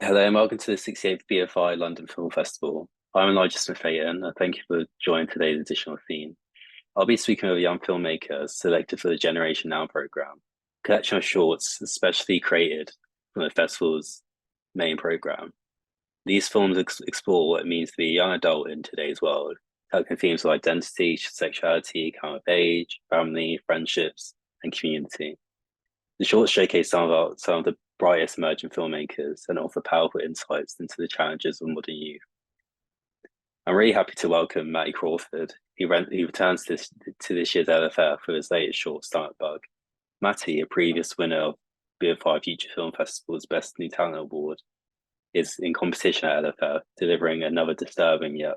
Hello and welcome to the 68th BFI London Film Festival. I'm Elijah Smith-Ayton and thank you for joining today's additional theme. I'll be speaking with young filmmakers selected for the Generation Now programme, a collection of shorts especially created from the festival's main programme. These films explore what it means to be a young adult in today's world, tackling themes of identity, sexuality, coming of age, family, friendships, and community. The shorts showcase some of the brightest emerging filmmakers and offer powerful insights into the challenges of modern youth. I'm really happy to welcome Matty Crawford. He returns to this year's LFF for his latest short, Stomach Bug. Matty, a previous winner of BFI Future Film Festival's Best New Talent Award, is in competition at LFF, delivering another disturbing yet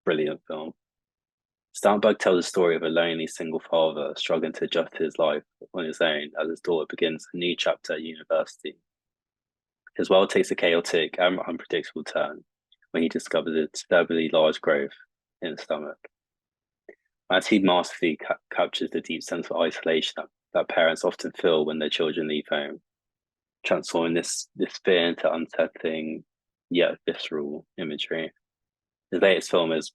brilliant film. Bug tells the story of a lonely single father struggling to adjust to his life on his own as his daughter begins a new chapter at university. His world takes a chaotic and unpredictable turn when he discovers a disturbingly large growth in his stomach. Matty masterfully captures the deep sense of isolation that parents often feel when their children leave home, transforming this fear into unsettling yet visceral imagery. His latest film is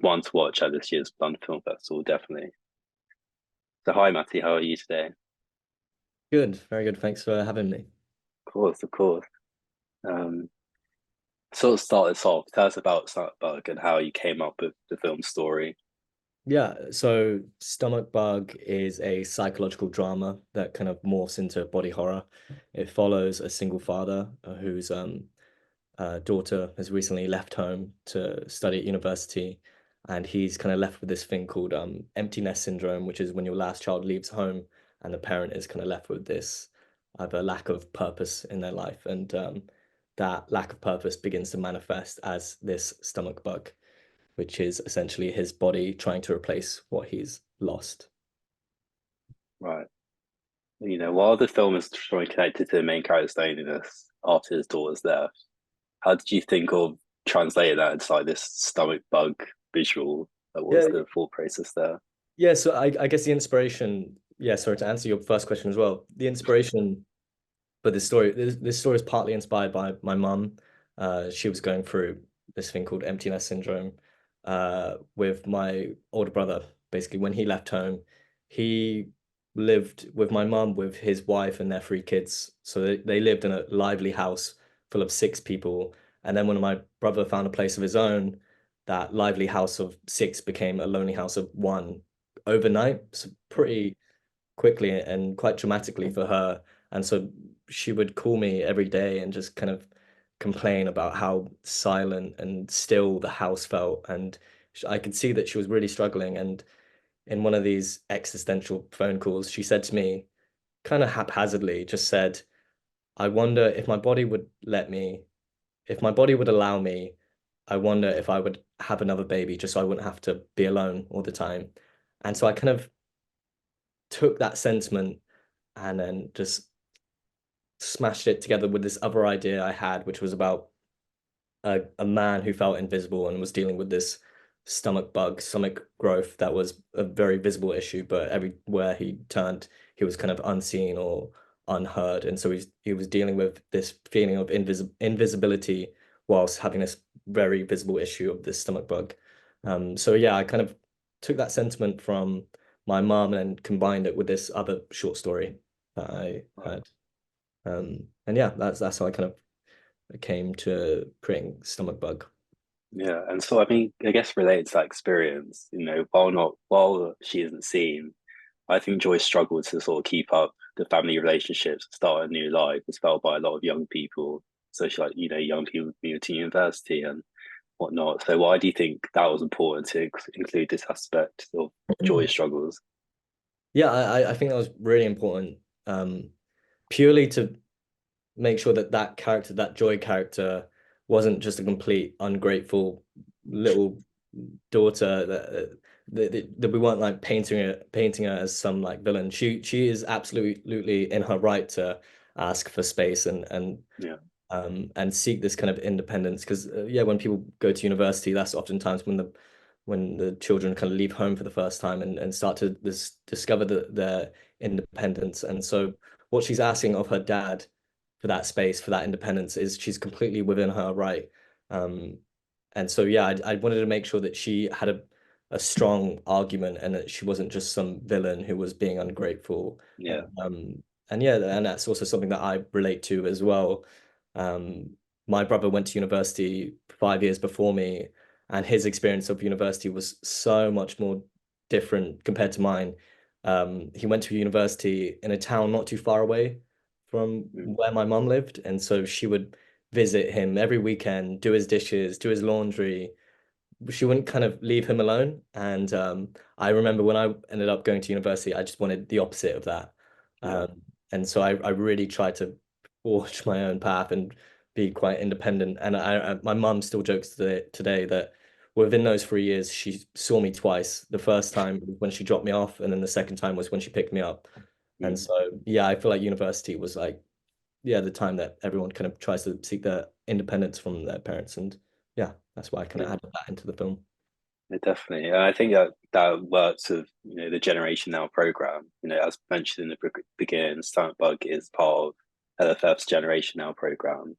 one to watch at this year's London Film Festival, definitely. So hi Matty, how are you today? Good, very good. Thanks for having me. Of course, of course. Sort of start this off. Tell us about Bug and how you came up with the film story. Yeah, so Stomach Bug is a psychological drama that kind of morphs into body horror. It follows a single father whose daughter has recently left home to study at university, and he's kind of left with this thing called empty nest syndrome, which is when your last child leaves home and the parent is kind of left with this either lack of purpose in their life, and that lack of purpose begins to manifest as this stomach bug, which is essentially his body trying to replace what he's lost. Right. While the film is strongly connected to the main character's loneliness after his daughter's death, how did you think of translating that into like this stomach bug visual? That was Yeah, the thought process there. yeah. So I guess the inspiration, yeah, sorry, to answer your first question as well. The inspiration for this story is partly inspired by my mum. She was going through this thing called emptiness syndrome with my older brother. Basically, when he left home, he lived with my mum, with his wife and their three kids. So they lived in a lively house full of six people. And then when my brother found a place of his own, that lively house of six became a lonely house of one overnight. So pretty quickly and quite dramatically for her. And so she would call me every day and just kind of complain about how silent and still the house felt. And I could see that she was really struggling. And in one of these existential phone calls, she said to me, kind of haphazardly, just said, I wonder if my body would let me, if my body would allow me, I wonder if I would have another baby just so I wouldn't have to be alone all the time. And so I kind of took that sentiment and then just smashed it together with this other idea I had, which was about a man who felt invisible and was dealing with this stomach bug, stomach growth that was a very visible issue, but everywhere he turned, he was kind of unseen or unheard. And so he was dealing with this feeling of invisibility whilst having this very visible issue of this stomach bug. So yeah, I kind of took that sentiment from my mom and combined it with this other short story that I Right. had. And yeah, that's how I kind of came to creating Stomach Bug. Yeah, and so I mean, I guess related to that experience, while she isn't seen, I think Joy struggled to sort of keep up the family relationships, start a new life. It's felt by a lot of young people, especially like young people moving to university and whatnot. So why do you think that was important to include this aspect of Joy's struggles? Yeah, I think that was really important, purely to make sure that that character, that Joy character, wasn't just a complete ungrateful little daughter that we weren't like painting her as some like villain. She is absolutely in her right to ask for space Yeah, and seek this kind of independence because yeah, when people go to university, that's oftentimes when the children kind of leave home for the first time and start to discover their independence. And so what she's asking of her dad for that space, for that independence, is she's completely within her right. Um, and so yeah, I wanted to make sure that she had a strong argument and that she wasn't just some villain who was being ungrateful. Yeah. And yeah, and that's also something that I relate to as well. Um, my brother went to university 5 years before me, and his experience of university was so much more different compared to mine. He went to university in a town not too far away from Mm. where my mum lived, and so she would visit him every weekend, do his dishes, do his laundry. She wouldn't kind of leave him alone. And I remember when I ended up going to university, I just wanted the opposite of that. Yeah. And so I really tried to forge my own path and be quite independent. And my mum still jokes today that within those 3 years, she saw me twice. The first time was when she dropped me off, and then the second time was when she picked me up. And Mm. so, yeah, I feel like university was like, yeah, the time that everyone kind of tries to seek their independence from their parents. And yeah, that's why I kind of Yeah. added that into the film. Yeah, definitely. And I think that that works with, the Generation Now program. As mentioned in the beginning, Stunt Bug is part of LFF's Generation Now program.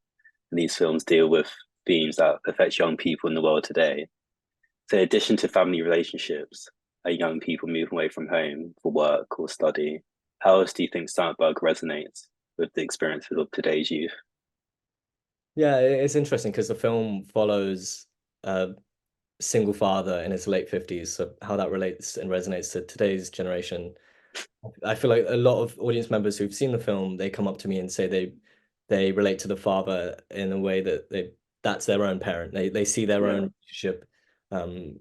And these films deal with themes that affect young people in the world today. So in addition to family relationships, young people moving away from home for work or study, how else do you think Stunt Bug resonates with the experiences of today's youth? Yeah, it's interesting because the film follows a single father in his late 50s. So how that relates and resonates to today's generation. I feel like a lot of audience members who've seen the film, they come up to me and say they relate to the father in a way that that's their own parent. They see their Yeah. own relationship um,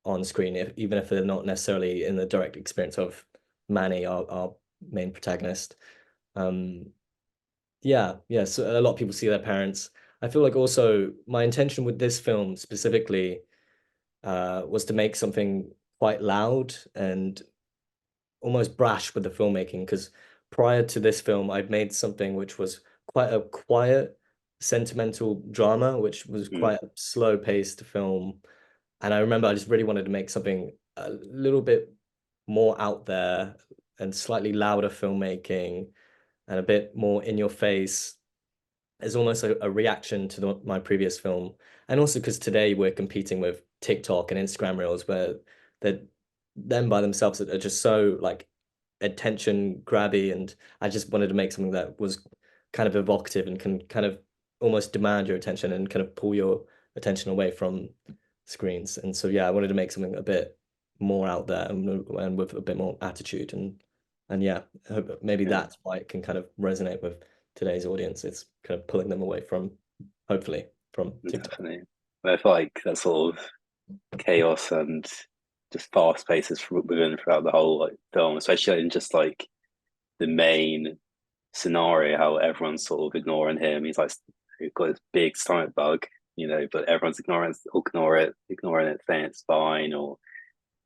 on screen, even if they're not necessarily in the direct experience of Manny, our main protagonist. Um, yeah, yeah. So a lot of people see their parents. I feel like also my intention with this film specifically was to make something quite loud and almost brash with the filmmaking. Because prior to this film, I'd made something which was quite a quiet, sentimental drama, which was Mm. quite a slow-paced film. And I remember I just really wanted to make something a little bit more out there and slightly louder filmmaking and a bit more in your face as almost a reaction to my previous film. And also because today we're competing with TikTok and Instagram Reels where they're them by themselves are just so like attention grabby. And I just wanted to make something that was kind of evocative and can kind of almost demand your attention and kind of pull your attention away from screens. And so yeah, I wanted to make something a bit more out there and with a bit more attitude. And yeah, I hope maybe Yeah. that's why it can kind of resonate with today's audience. It's kind of pulling them away from, hopefully, from TikTok. Definitely. I feel like that sort of chaos and just fast paces within throughout the whole film, especially in just the main scenario, how everyone's sort of ignoring him. He's he's got this big stomach bug, but everyone's ignoring it, saying it's fine or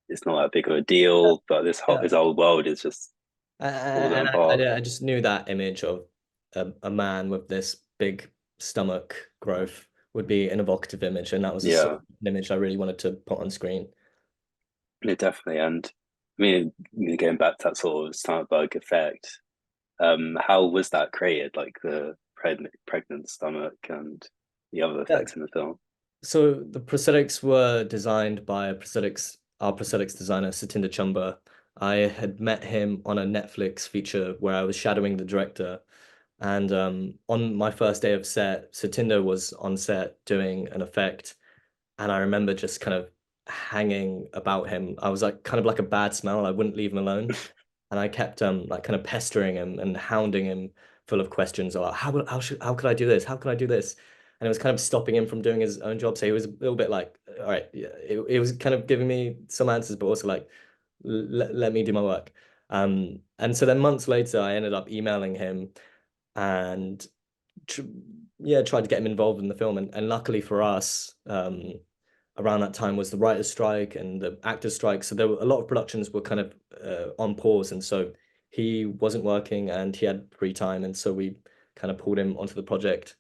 it's not that big of a deal. But Yeah. his whole world is just falling And apart. I just knew that image of a man with this big stomach growth would be an evocative image, and that was a sort Yeah, of an image I really wanted to put on screen. yeah, definitely. And I mean, going back to that sort of stomach bug effect, how was that created? Like the pregnant stomach and the other Yeah. effects in the film. So the prosthetics were designed by our prosthetics designer, Satinder Chumba. I had met him on a Netflix feature where I was shadowing the director. And on my first day of set, Satinder was on set doing an effect. And I remember just kind of hanging about him. I was like kind of like a bad smell. I wouldn't leave him alone. And I kept like kind of pestering him and hounding him full of questions about how could I do this? How can I do this? And it was kind of stopping him from doing his own job. So he was a little bit like, all right, yeah, it was kind of giving me some answers, but also like let me do my work. And so then months later, I ended up emailing him and tr yeah, tried to get him involved in the film. And luckily for us, around that time was the writer's strike and the actors' strike. So there were a lot of productions were kind of on pause, and so he wasn't working and he had free time, and so we kind of pulled him onto the project.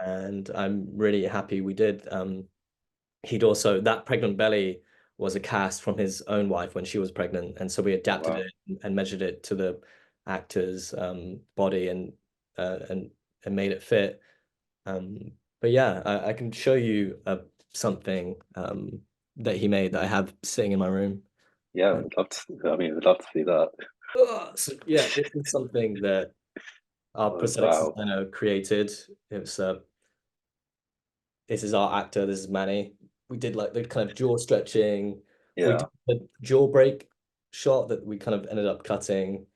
And I'm really happy we did. He'd also that pregnant belly was a cast from his own wife when she was pregnant, and so we adapted Wow. it and measured it to the actor's body and and made it fit. But yeah, I can show you something that he made that I have sitting in my room. Yeah, Uh, I'd love to. I mean, I'd love to see that. so yeah, this is something that our Oh, prosthetics wow. designer created. It was this is our actor. This is Manny. We did like the kind of jaw stretching. We Yeah. did the jaw break shot that we kind of ended up cutting.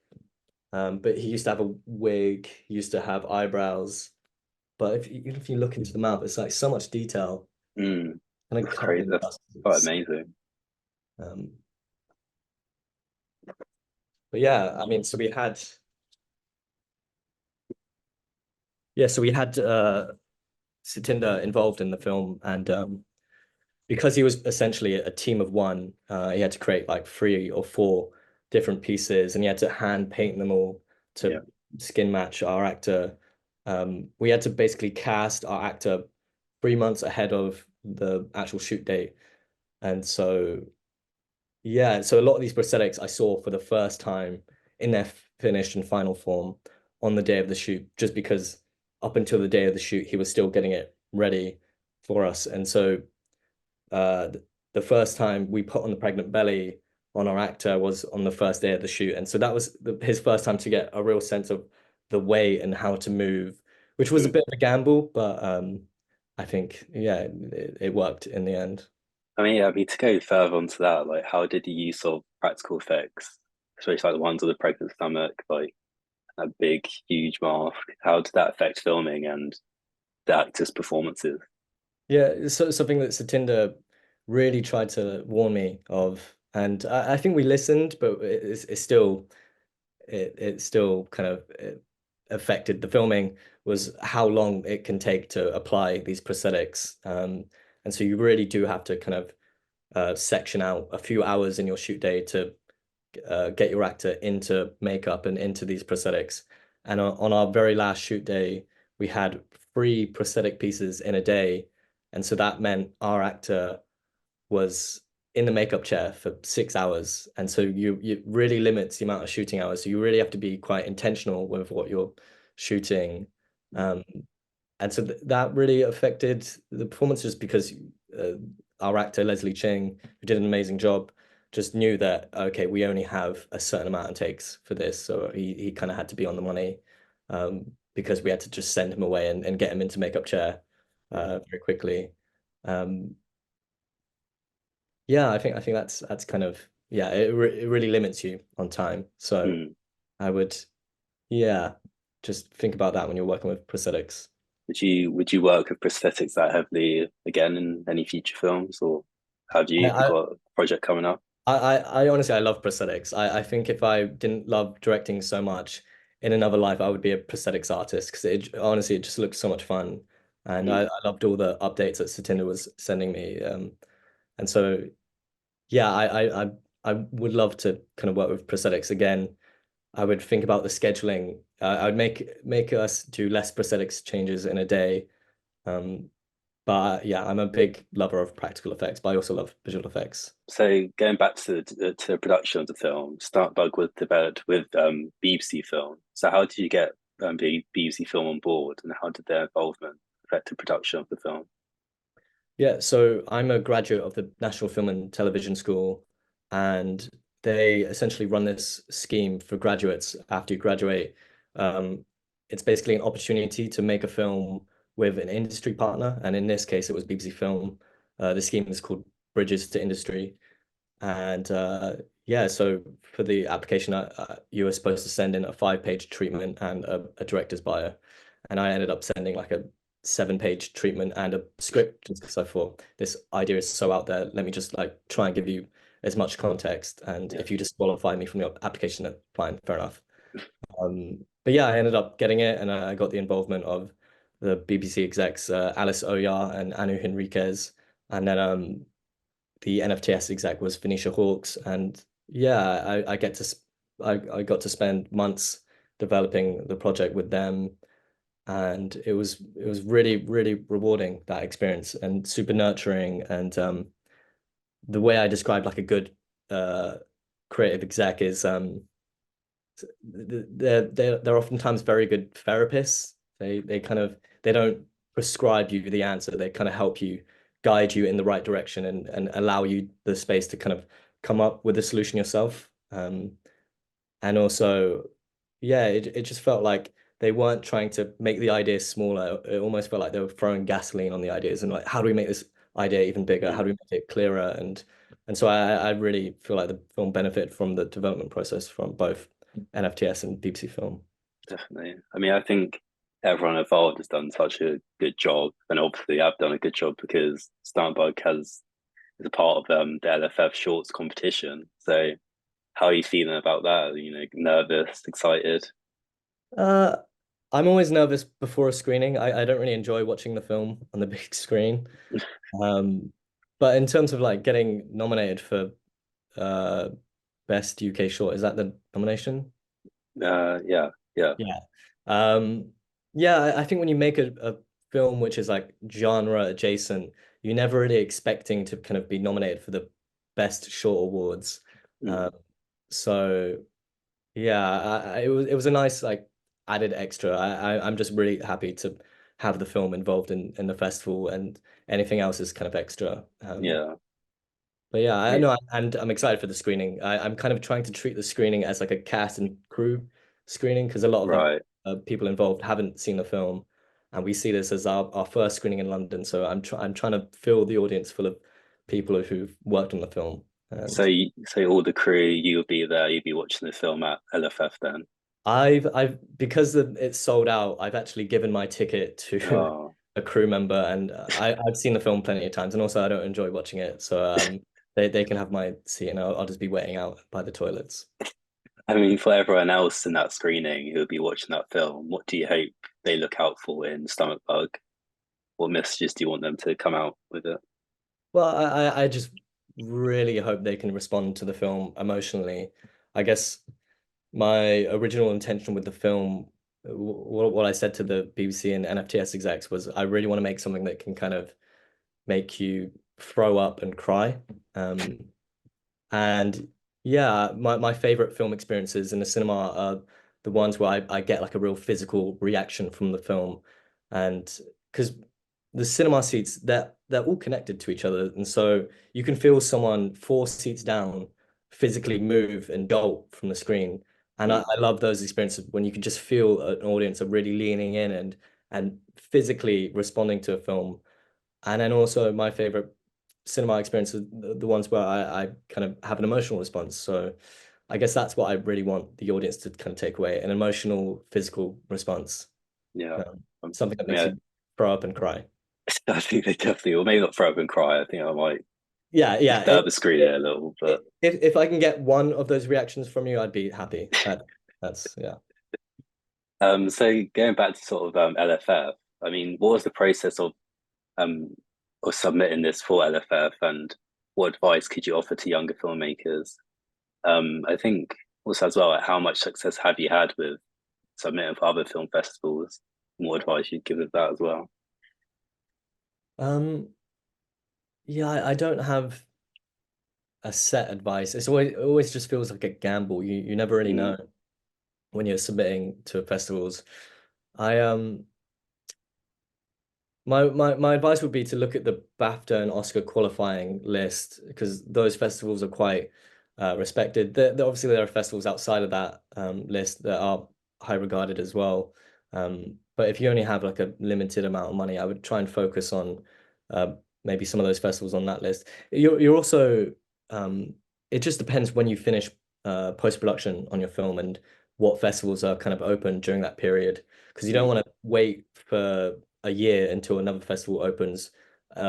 But he used to have a wig. He used to have eyebrows. But even if you look into the mouth, it's like so much detail Mm, kind of that's cut crazy. and That's quite justice. amazing. Um, but yeah, I mean, so we had Satinder involved in the film, and because he was essentially a team of one, he had to create like 3 or 4 different pieces, and he had to hand paint them all Yeah. to skin match our actor. We had to basically cast our actor 3 months ahead of the actual shoot date, and so yeah, so a lot of these prosthetics I saw for the first time in their finished and final form on the day of the shoot, just because up until the day of the shoot, he was still getting it ready for us. And so the first time we put on the pregnant belly on our actor was on the first day of the shoot. And so that was his first time to get a real sense of the weight and how to move, which was a Mm. bit of a gamble, but I think, yeah, it worked in the end. I mean, yeah, I mean, to go further onto that, like, how did the use of practical effects, especially like the ones with the pregnant stomach, like a big, huge mask, how did that affect filming and the actors' performances? Yeah, it's something that Satinder really tried to warn me of, and I think we listened, but it's still it still kind of affected the filming was how long it can take to apply these prosthetics, and so you really do have to kind of section out a few hours in your shoot day to get your actor into makeup and into these prosthetics. And on our very last shoot day, we had 3 prosthetic pieces in a day. And so that meant our actor was in the makeup chair for 6 hours. And so you really limits the amount of shooting hours. So you really have to be quite intentional with what you're shooting. Um, and so that really affected the performance just because uh, our actor, Leslie Ching, who did an amazing job, just knew that, okay, we only have a certain amount of takes for this. So he kind of had to be on the money because we had to just send him away and get him into makeup chair very quickly. Um, yeah, I think that's kind of, yeah, it really limits you on time. So Mm. I would, yeah, just think about that when you're working with prosthetics. Would you work with prosthetics that heavily again in any future films, or have I, you I got a project coming up? I honestly I love prosthetics. I think if I didn't love directing so much in another life, I would be a prosthetics artist because it honestly it just looks so much fun. And Mm. I loved all the updates that Satinder was sending me. And so yeah, I would love to kind of work with prosthetics again. I would think about the scheduling. I would make us do less prosthetics changes in a day. Um, but yeah, I'm a big lover of practical effects, but I also love visual effects. So going back to the production of the film, Startbug was developed with BBC Film. So how did you get the BBC Film on board, and how did their involvement affect the production of the film? Yeah, so I'm a graduate of the National Film and Television School, and they essentially run this scheme for graduates after you graduate. Um, it's basically an opportunity to make a film with an industry partner, and in this case, it was BBC Film. The scheme is called Bridges to Industry, and yeah, so for the application, you were supposed to send in a 5-page treatment and a director's bio. And I ended up sending like a 7-page treatment and a script just because I thought this idea is so out there. Let me just like try and give you as much context. And Yeah. if you disqualify me from your application, then fine, fair enough. But yeah, I ended up getting it and I got the involvement of the BBC execs, Alice Oyar and Anu Henriquez. And then the NFTS exec was Venetia Hawks, and yeah, I got to spend months developing the project with them, and it was really rewarding that experience and super nurturing. And the way I describe like a good uh, creative exec is they're oftentimes very good therapists. They kind of they don't prescribe you the answer. They kind of help you guide you in the right direction and allow you the space to kind of come up with a solution yourself. And also, yeah, it just felt like they weren't trying to make the ideas smaller. It almost felt like they were throwing gasoline on the ideas and like, how do we make this idea even bigger? How do we make it clearer? And so I really feel like the film benefited from the development process from both NFTS and BBC Film. Definitely. I mean, I think everyone involved has done such a good job, and obviously I've done a good job because Stuntbug has is a part of the LFF Shorts competition. So, how are you feeling about that? You know, nervous, excited? Uh, I'm always nervous before a screening. I don't really enjoy watching the film on the big screen. Um, but in terms of like getting nominated for uh best UK short, is that the nomination? Yeah, yeah, Yeah. Um, yeah, I think when you make a film which is like genre adjacent, you're never really expecting to kind of be nominated for the best short awards. mm, Um, so yeah, it was a nice like added extra. I'm just really happy to have the film involved in the festival, and anything else is kind of extra. yeah. But yeah, I I mean, know, and I'm excited for the screening. I'm kind of trying to treat the screening as like a cast and crew screening because a lot of the right. people involved haven't seen the film, and we see this as our first screening in London. So I'm trying to fill the audience full of people who've worked on the film. So, And so all the crew, you'll be there. You'll be watching the film at LFF then. I've because it's sold out, I've actually given my ticket to Oh, a crew member, and I've seen the film plenty of times, and also I don't enjoy watching it, so they can have my seat, and I'll just be waiting out by the toilets. I mean, for everyone else in that screening who'll be watching that film, what do you hope they look out for in Stomach Bug? What messages do you want them to come out with it? Well, I just really hope they can respond to the film emotionally. I guess my original intention with the film, what I said to the BBC and NFTS execs was I really want to make something that can kind of make you throw up and cry. Um, and yeah, my favorite film experiences in the cinema are the ones where I get like a real physical reaction from the film. And because the cinema seats, they're all connected to each other. And so you can feel someone 4 seats down physically move and jolt from the screen. And Mm, I love those experiences when you can just feel an audience are really leaning in and physically responding to a film. And then also my favorite cinema experience are the ones where I kind of have an emotional response. So I guess that's what I really want the audience to kind of take away, an emotional, physical response, yeah. something that I mean, makes you throw up and cry. I think they definitely, or maybe not throw up and cry. I think I might Yeah, yeah. disturb the screen a little, but If I can get one of those reactions from you, I'd be happy. That's yeah. so going back to sort of LFF, I mean, what was the process um of submitting this for LFF, and what advice could you offer to younger filmmakers? I think also as well, like, how much success have you had with submitting for other film festivals? More advice you'd give with that as well. Um, yeah, I don't have a set advice. It always just feels like a gamble. You never really Mm, know when you're submitting to festivals. I my advice would be to look at the BAFTA and Oscar qualifying list because those festivals are quite respected. Obviously, there are festivals outside of that list that are high regarded as well. But if you only have like a limited amount of money, I would try and focus on uh, maybe some of those festivals on that list. You're also it just depends when you finish post-production on your film and what festivals are kind of open during that period because you don't mm, want to wait for a year until another festival opens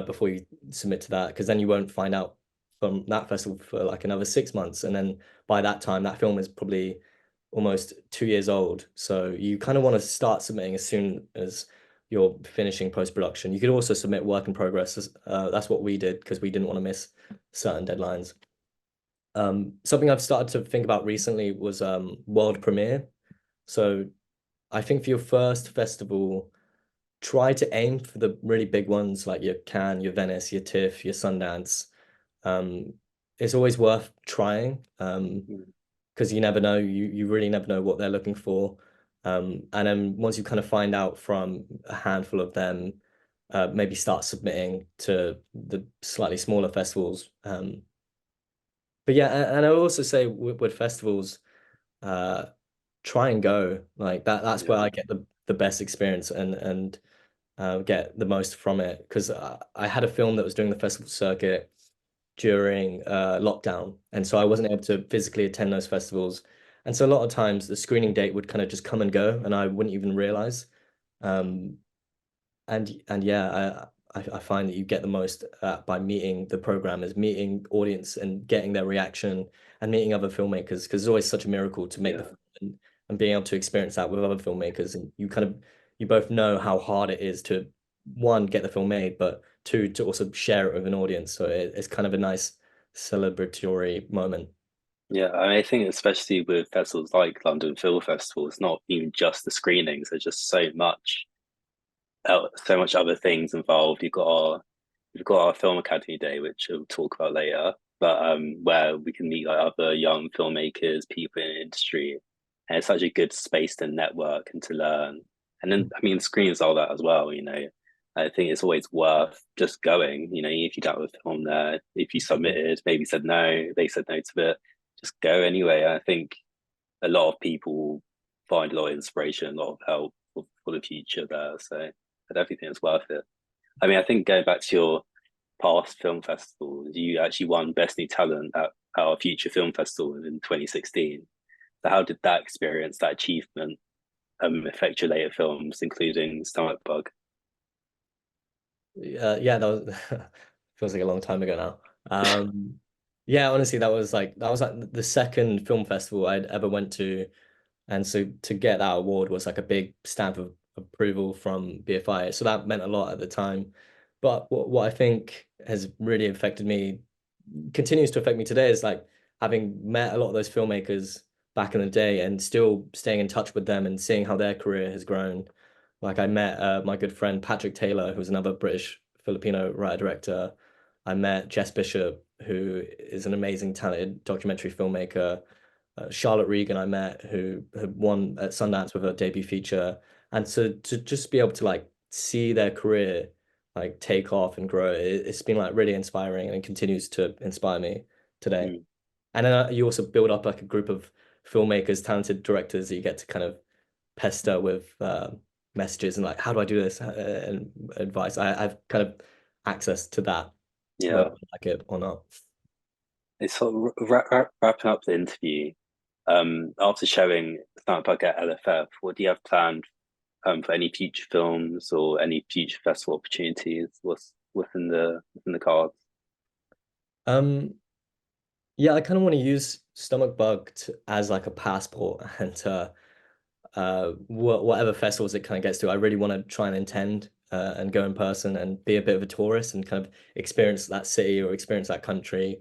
before you submit to that because then you won't find out from that festival for like another 6 months and then by that time that film is probably almost 2 years old so you kind of want to start submitting as soon as you're finishing post-production. You could also submit work in progress. That's what we did because we didn't want to miss certain deadlines. Something I've started to think about recently was world premiere. So I think for your first festival try to aim for the really big ones like your Cannes, your Venice, your TIFF, your Sundance. Um, it's always worth trying mm. because you never know. You really never know what they're looking for. And then once you kind of find out from a handful of them, maybe start submitting to the slightly smaller festivals. But yeah, and I would also say with festivals, uh, try and go like that. That's where Yeah, I get the best experience and get the most from it. Because I had a film that was doing the festival circuit during lockdown, and so I wasn't able to physically attend those festivals. And so a lot of times the screening date would kind of just come and go, and I wouldn't even realize. Um, and yeah, I find that you get the most by meeting the programmers, meeting audience, and getting their reaction, and meeting other filmmakers, because it's always such a miracle to make the yeah. film and being able to experience that with other filmmakers, and you both know how hard it is to one get the film made, but two to also share it with an audience. So it's kind of a nice celebratory moment. Yeah, I mean, I think especially with festivals like London Film Festival, it's not even just the screenings. There's just so much other things involved. We've got our Film Academy Day, which we'll talk about later, but where we can meet like other young filmmakers, people in the industry, and it's such a good space to network and to learn. And then, I mean, screens all that as well. I think it's always worth just going. If you don't have a film there, if you submitted, maybe said no, they said no to it, just go anyway. I think a lot of people find a lot of inspiration, a lot of help for the future there. So I definitely think it's worth it. I mean, I think going back to your past film festivals, you actually won Best New Talent at our Future Film Festival in 2016. So how did that experience, that achievement, affect your later films, including Stomach Bug? Yeah, that was feels like a long time ago now. Yeah, honestly, that was like the second film festival I'd ever went to, and so to get that award was like a big stamp of approval from BFI. So that meant a lot at the time. But what I think has really affected me, continues to affect me today, is like having met a lot of those filmmakers back in the day and still staying in touch with them and seeing how their career has grown. Like I met my good friend Patrick Taylor, who's another British Filipino writer director. I met Jess Bishop, who is an amazing, talented documentary filmmaker. Charlotte Regan, I met, who had won at Sundance with her debut feature, and to just be able to like see their career like take off and grow, it's been like really inspiring, and it continues to inspire me today. Mm, And then you also build up like a group of filmmakers, talented directors that you get to kind of pester with messages and like, how do I do this, and advice. I've kind of access to that, whether yeah, I like it or not. it's sort of wrapping up the interview. After showing Stomach Bug at LFF, what do you have planned for any future films or any future festival opportunities? What's in the cards? Um, Yeah, I kind of want to use Stomach Bug as like a passport and whatever festivals it kind of gets to. I really want to try and attend and go in person and be a bit of a tourist and kind of experience that city or experience that country.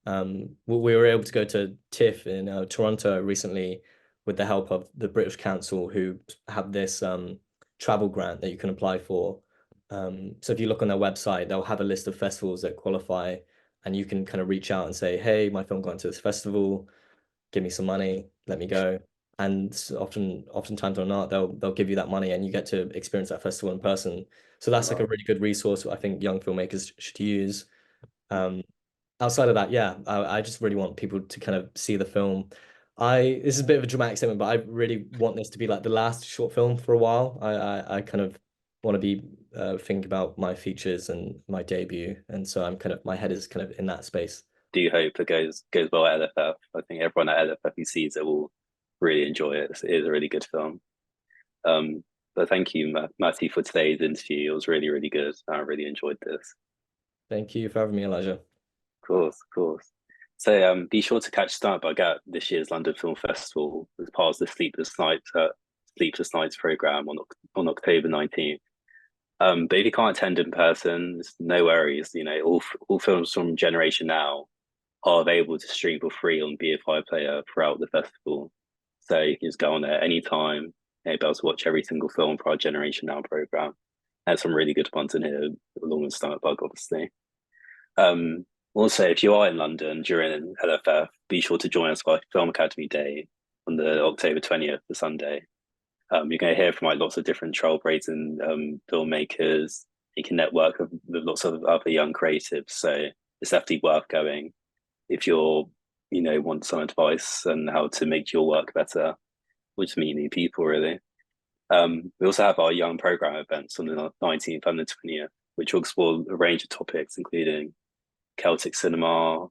We were able to go to TIFF in Toronto recently with the help of the British Council, who have this travel grant that you can apply for. So if you look on their website, they'll have a list of festivals that qualify, and you can kind of reach out and say, "Hey, my film got into this festival. Give me some money. Let me go." And oftentimes or not, they'll give you that money, and you get to experience that festival in person. So Oh, that's like a wow. really good resource I think young filmmakers should use. Um, Outside of that, yeah, I just really want people to kind of see the film. This is a bit of a dramatic statement, but I really want this to be like the last short film for a while. I kind of want to be thinking about my features and my debut, and so my head is kind of in that space. Do you hope it goes well at LFF? I think everyone at LFF who sees it will really enjoy it. It is a really good film. Um, but thank you, Matty, for today's interview. It was really, really good. I really enjoyed this. Thank you for having me, Elijah. Of course, of course. So be sure to catch Startbug at this year's London Film Festival as part of the Sleepless Nights program on October 19th. But if you can't attend in person, no worries. All films from Generation Now are available to stream for free on BFI Player throughout the festival. So you can just go on there anytime and be able to watch every single film for our Generation Now program. There's some really good ones in here, along with Stomach Bug, obviously. Um, Also, if you are in London during LFF, be sure to join us for Film Academy Day on the October 20th, the Sunday. You're going to hear from like lots of different trailblazing filmmakers. You can network with lots of other young creatives. So it's definitely worth going if you're, want some advice on how to make your work better, or just meet new people really. We also have our young program events on the 19th and the 20th, which will explore a range of topics, including Celtic cinema,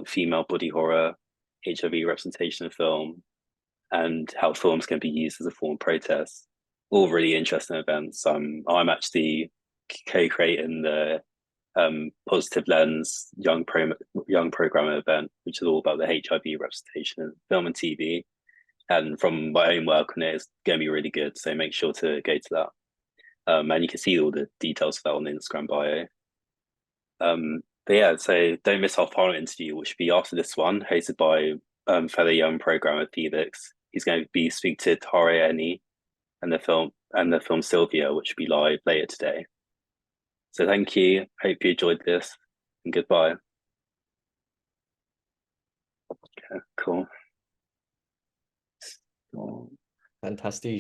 female body horror, HIV representation of film, and how films can be used as a form of protest. All really interesting events. I'm actually co-creating the Positive Lens young program event, which is all about the HIV representation in film and TV. And from my own work on it, it's going to be really good. So make sure to go to that. And you can see all the details of that on the Instagram bio. But yeah, so don't miss our final interview, which will be after this one, hosted by fellow young programmer Felix. He's going to be speaking to Tare Eni and the film Sylvia, which will be live later today. So thank you. Hope you enjoyed this, and goodbye. Okay, cool. Fantastic.